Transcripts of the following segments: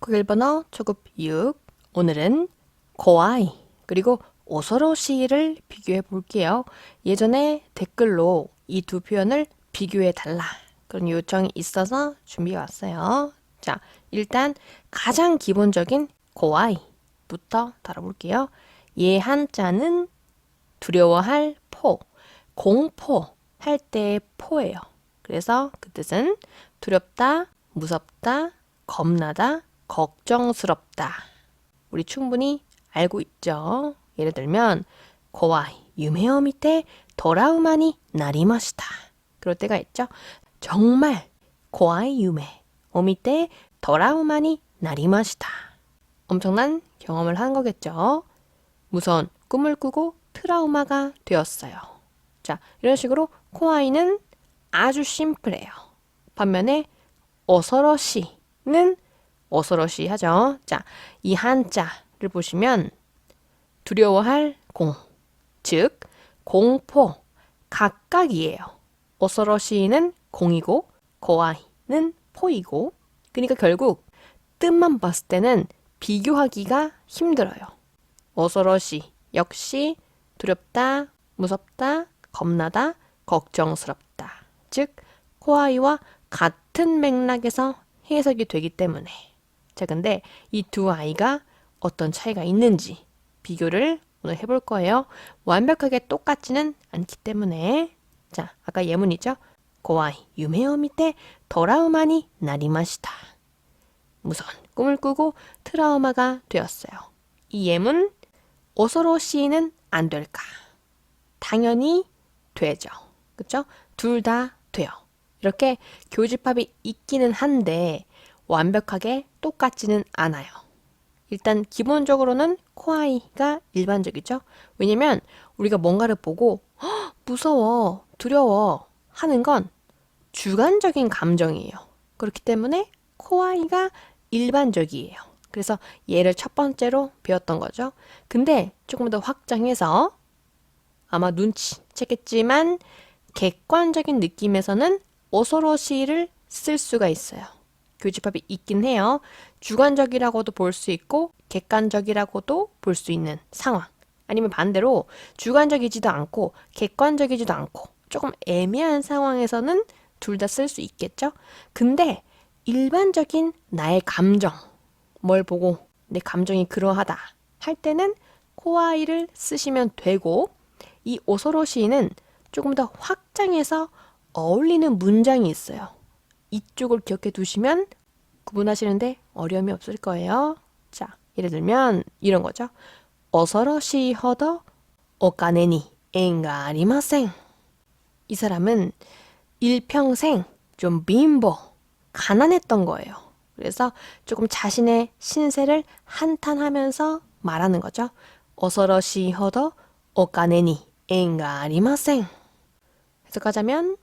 한국 일본어 초급 6. 오늘은 고아이 그리고 오소로시를 비교해 볼게요. 예전에 댓글로 이 두 표현을 비교해 달라 그런 요청이 있어서 준비해 왔어요. 자, 일단 가장 기본적인 고아이부터 다뤄볼게요. 얘 한자는 두려워할 포, 공포 할 때의 포예요. 그래서 그 뜻은 두렵다, 무섭다, 겁나다, 걱정스럽다. 우리 충분히 알고 있죠? 예를 들면 고와이 유메오 미테 도라우마니 나리마시타. 그럴 때가 있죠. 정말 고와이 유메 오미테 도라우마니 나리마시타. 엄청난 경험을 한 거겠죠. 무서운 꿈을 꾸고 트라우마가 되었어요. 자, 이런 식으로 코아이는 아주 심플해요. 반면에 오서러시는 오서러시 하죠. 자, 이 한자를 보시면 두려워할 공, 즉 공포, 각각이에요. 오서러시는 공이고 고아이는 포이고, 그러니까 결국 뜻만 봤을 때는 비교하기가 힘들어요. 오서러시 역시 두렵다, 무섭다, 겁나다, 걱정스럽다. 즉 코아이와 같은 맥락에서 해석이 되기 때문에. 자, 근데 이 두 아이가 어떤 차이가 있는지 비교를 오늘 해볼 거예요. 완벽하게 똑같지는 않기 때문에. 자, 아까 예문이죠. 고아이 유메오 미테 도라우마니 나리마시타. 무서운 꿈을 꾸고 트라우마가 되었어요. 이 예문 오서로시는 안 될까? 당연히 되죠. 그쵸? 둘 다 돼요. 이렇게 교집합이 있기는 한데 완벽하게 똑같지는 않아요. 일단 기본적으로는 코아이가 일반적이죠. 왜냐면 우리가 뭔가를 보고 무서워, 두려워 하는 건 주관적인 감정이에요. 그렇기 때문에 코아이가 일반적이에요. 그래서 얘를 첫 번째로 배웠던 거죠. 근데 조금 더 확장해서 아마 눈치챘겠지만 객관적인 느낌에서는 오서로시를 쓸 수가 있어요. 교집합이 있긴 해요. 주관적이라고도 볼 수 있고 객관적이라고도 볼 수 있는 상황. 아니면 반대로 주관적이지도 않고 객관적이지도 않고 조금 애매한 상황에서는 둘 다 쓸 수 있겠죠? 근데 일반적인 나의 감정, 뭘 보고 내 감정이 그러하다 할 때는 코아이를 쓰시면 되고, 이 오서로시는 조금 더 확장해서 어울리는 문장이 있어요. 이쪽을 기억해 두시면 구분하시는데 어려움이 없을 거예요. 자, 예를 들면 이런 거죠. 오서로시 허더 오카네니 엔가 아리마센. 이 사람은 일평생 좀 빈보, 가난했던 거예요. 그래서 조금 자신의 신세를 한탄하면서 말하는 거죠. 오서로시 허더 오카네니 엔가 아리마센. 해석하자면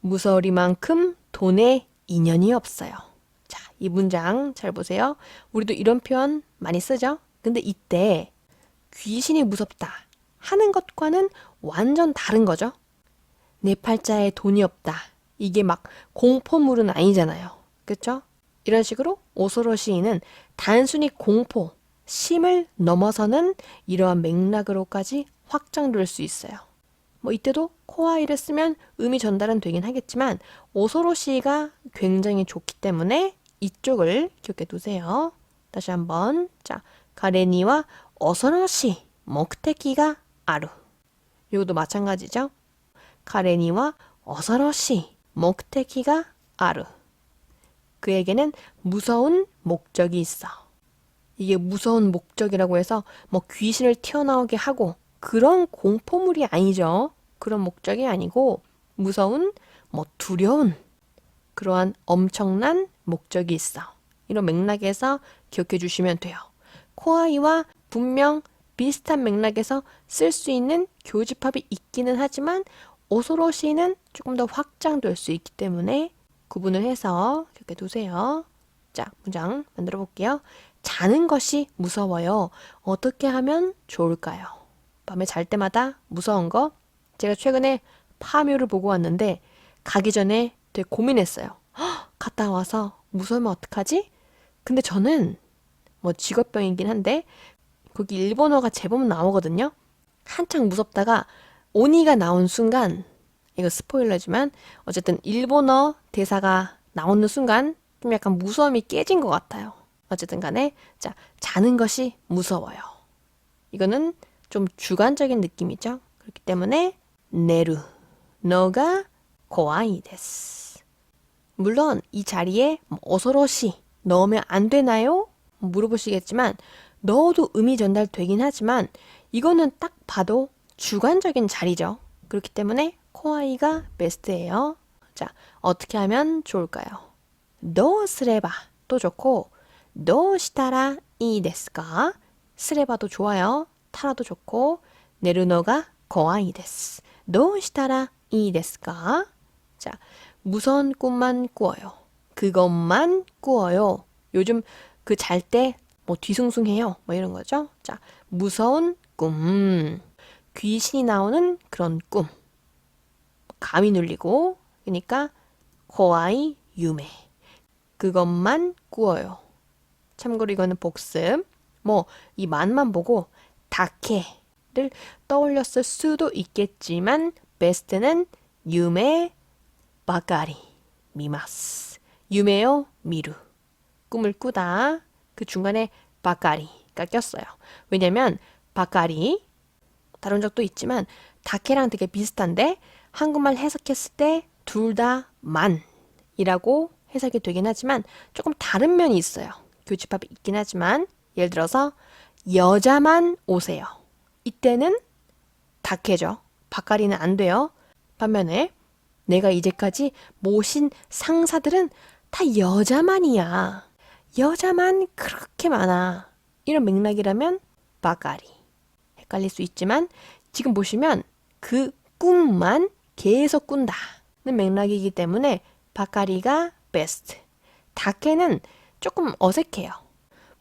무서우리만큼 돈에 인연이 없어요. 자, 이 문장 잘 보세요. 우리도 이런 표현 많이 쓰죠? 근데 이때 귀신이 무섭다 하는 것과는 완전 다른 거죠. 내 팔자에 돈이 없다. 이게 막 공포물은 아니잖아요. 그렇죠? 이런 식으로 오소로시인은 단순히 공포, 심을 넘어서는 이러한 맥락으로까지 확장될 수 있어요. 뭐 이때도 코아이를 쓰면 의미 전달은 되긴 하겠지만 오소로시가 굉장히 좋기 때문에 이쪽을 기억해 두세요. 다시 한번. 자, 가레니와 오소로시 목테키가 아루. 이것도 마찬가지죠. 가레니와 오소로시 목테키가 아루. 그에게는 무서운 목적이 있어. 이게 무서운 목적이라고 해서 뭐 귀신을 튀어나오게 하고 그런 공포물이 아니죠. 그런 목적이 아니고 무서운, 뭐 두려운 그러한 엄청난 목적이 있어. 이런 맥락에서 기억해 주시면 돼요. 코아이와 분명 비슷한 맥락에서 쓸 수 있는 교집합이 있기는 하지만 오소로시는 조금 더 확장될 수 있기 때문에 구분을 해서 기억해 두세요. 자, 문장 만들어 볼게요. 자는 것이 무서워요. 어떻게 하면 좋을까요? 밤에 잘 때마다 무서운 거? 제가 최근에 파묘를 보고 왔는데 가기 전에 되게 고민했어요. 갔다 와서 무서우면 어떡하지? 근데 저는 뭐 직업병이긴 한데 거기 일본어가 제법 나오거든요. 한창 무섭다가 오니가 나온 순간, 이거 스포일러지만 어쨌든 일본어 대사가 나오는 순간 좀 약간 무서움이 깨진 것 같아요. 어쨌든 간에 자, 자는 것이 무서워요. 이거는 좀 주관적인 느낌이죠. 그렇기 때문에 내루 너가 고아이 데스. 물론 이 자리에 어서러시 넣으면 안 되나요? 물어보시겠지만 넣어도 의미 전달되긴 하지만 이거는 딱 봐도 주관적인 자리죠. 그렇기 때문에 코아이가 베스트예요. 자, 어떻게 하면 좋을까요? 도 스레바도 좋고 도 시타라 이 데스까? 스레바도 좋아요. 타라도 좋고 내르노가 고아이 데스. 도 시타라 이 데스까? 자, 무서운 꿈만 꾸어요. 그것만 꾸어요. 요즘 그 잘 때 뭐 뒤숭숭해요. 뭐 이런 거죠. 자, 무서운 꿈. 귀신이 나오는 그런 꿈. 감이 눌리고, 그러니까 호아이 유메. 그것만 꾸어요. 참고로 이거는 복습. 뭐 이 만만 보고 다케를 떠올렸을 수도 있겠지만 베스트는 유메 바까리 미마스. 유메요 미루. 꿈을 꾸다. 그 중간에 바까리가 꼈어요. 왜냐면 바까리 다룬 적도 있지만 다케랑 되게 비슷한데 한국말 해석했을 때 둘 다 만이라고 해석이 되긴 하지만 조금 다른 면이 있어요. 교집합이 있긴 하지만 예를 들어서 여자만 오세요. 이때는 다케죠. 바까리는 안 돼요. 반면에 내가 이제까지 모신 상사들은 다 여자만이야. 여자만 그렇게 많아. 이런 맥락이라면 바까리. 헷갈릴 수 있지만 지금 보시면 그 꿈만 계속 꾼다는 맥락이기 때문에 바까리가 베스트. 다케는 조금 어색해요.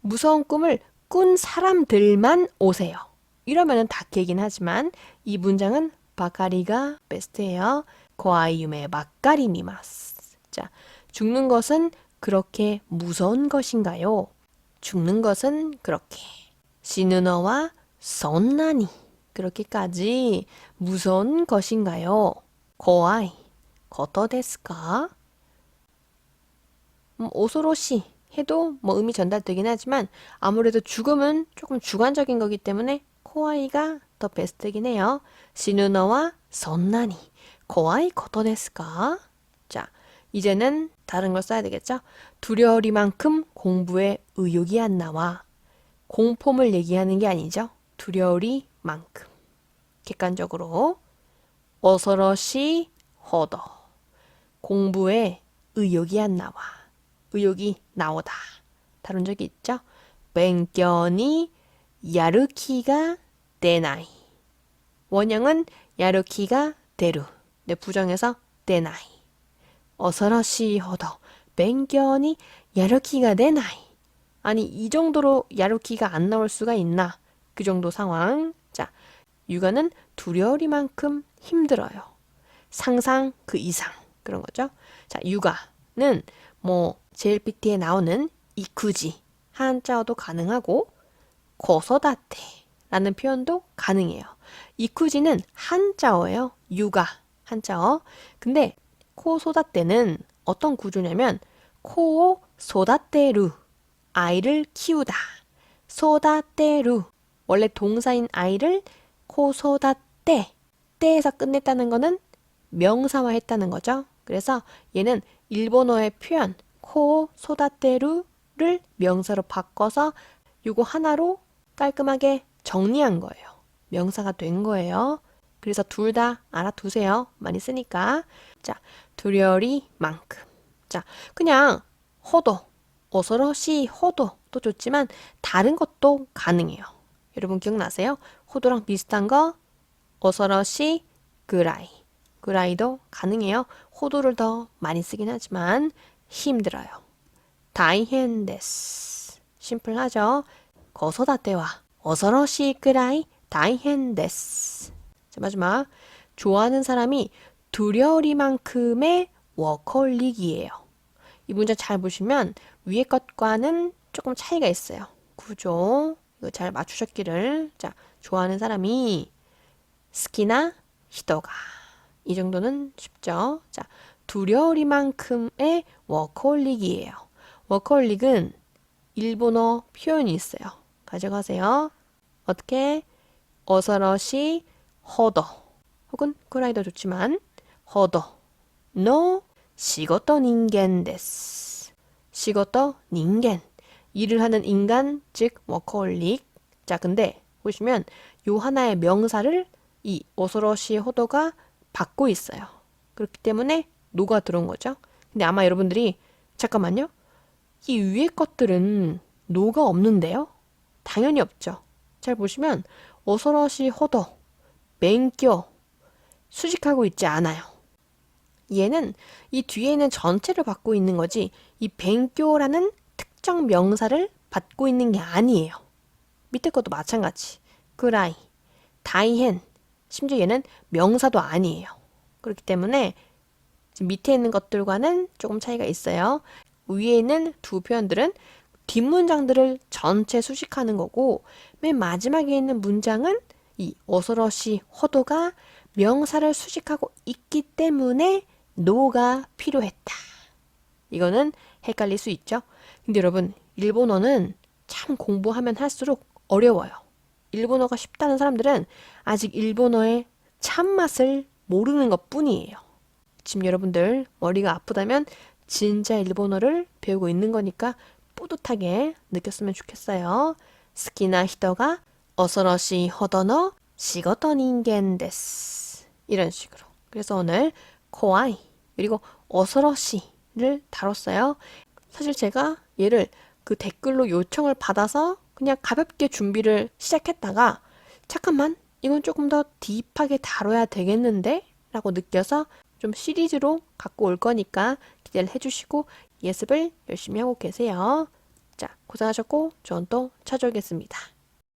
무서운 꿈을 꾼 사람들만 오세요. 이러면은 다케이긴 하지만 이 문장은 바까리가 베스트예요. 고아이유메 바까리 미마스. 자, 죽는 것은 그렇게 무서운 것인가요? 죽는 것은 그렇게. 시누너와 선나니. 그렇게까지 무서운 것인가요? 고아이. 거터 데스까? 오소로시 해도 뭐 의미 전달되긴 하지만 아무래도 죽음은 조금 주관적인 거기 때문에 코아이가 더 베스트긴 해요. 시누너와 선나니. 고아이 거터 데스까? 자, 이제는 다른 걸 써야 되겠죠? 두려우리만큼 공부에 의욕이 안 나와. 공포물 얘기하는 게 아니죠. 두려우리만큼. 객관적으로 어서러시 허더. 공부에 의욕이 안 나와. 의욕이 나오다. 다룬 적이 있죠? 뱅견이 야르키가 되나이. 원형은 야르키가 되루. 네, 부정해서 되나이. 어서러시 허더. 뱅견이 야르키가 되나이. 아니 이 정도로 야르키가 안 나올 수가 있나? 그 정도 상황. 자, 육아는 두려우리만큼 힘들어요. 상상 그 이상 그런 거죠. 자, 육아는 뭐 JLPT에 나오는 이쿠지 한자어도 가능하고 고소다테라는 표현도 가능해요. 이쿠지는 한자어예요. 육아 한자어. 근데 코소다테는 어떤 구조냐면 코오 소다테루 아이를 키우다. 소다테루 원래 동사인 아이를 코소다테 때에서 끝냈다는 거는 명사화했다는 거죠. 그래서 얘는 일본어의 표현 코 소다테루를 명사로 바꿔서 요거 하나로 깔끔하게 정리한 거예요. 명사가 된 거예요. 그래서 둘 다 알아두세요. 많이 쓰니까. 자, 두려리만큼. 자, 그냥 허도, 어서러시 허도도 좋지만 다른 것도 가능해요. 여러분 기억나세요? 호도랑 비슷한 거 어서러시 그라이. 그라이도 가능해요. 호도를 더 많이 쓰긴 하지만 힘들어요. 다이헨 데스. 심플하죠? 거소다테와 어서러시 그라이 다이헨 데스. 자, 마지막. 좋아하는 사람이 두려우리만큼의 워커홀릭이에요. 이 문장 잘 보시면 위에 것과는 조금 차이가 있어요. 구조. 이거 잘 맞추셨기를. 자, 좋아하는 사람이 스키나 히도가. 이 정도는 쉽죠. 자, 두려리만큼의 워커홀릭이에요. 워커홀릭은 일본어 표현이 있어요. 가져가세요. 어떻게? 어서러시 허더 혹은 쿠라이도 좋지만 허더 노 시고토 닌겐 데스. 시고토 닌겐. 일을 하는 인간, 즉 워커홀릭. 자, 근데 보시면 요 하나의 명사를 이 어서러시 허더가 받고 있어요. 그렇기 때문에 노가 들어온 거죠. 근데 아마 여러분들이 잠깐만요. 이 위에 것들은 노가 없는데요? 당연히 없죠. 잘 보시면 어서러시 허더, 맹교 수식하고 있지 않아요. 얘는 이 뒤에 있는 전체를 받고 있는 거지 이 뱅교라는 특정 명사를 받고 있는 게 아니에요. 밑에 것도 마찬가지. 그라이, 다이헨, 심지어 얘는 명사도 아니에요. 그렇기 때문에 지금 밑에 있는 것들과는 조금 차이가 있어요. 위에 있는 두 표현들은 뒷문장들을 전체 수식하는 거고 맨 마지막에 있는 문장은 이 어서러시 허도가 명사를 수식하고 있기 때문에 노가 필요했다. 이거는 헷갈릴 수 있죠. 근데 여러분 일본어는 참 공부하면 할수록 어려워요. 일본어가 쉽다는 사람들은 아직 일본어의 참맛을 모르는 것 뿐이에요. 지금 여러분들 머리가 아프다면 진짜 일본어를 배우고 있는 거니까 뿌듯하게 느꼈으면 좋겠어요. 스키나 히토가 어서러시 허더너 시고토 닌겐 데스. 이런 식으로. 그래서 오늘 코아이 그리고 어서러시를 다뤘어요. 사실 제가 얘를 그 댓글로 요청을 받아서 그냥 가볍게 준비를 시작했다가 잠깐만 이건 조금 더 딥하게 다뤄야 되겠는데? 라고 느껴서 좀 시리즈로 갖고 올 거니까 기대를 해주시고 예습을 열심히 하고 계세요. 자, 고생하셨고 저는 또 찾아오겠습니다.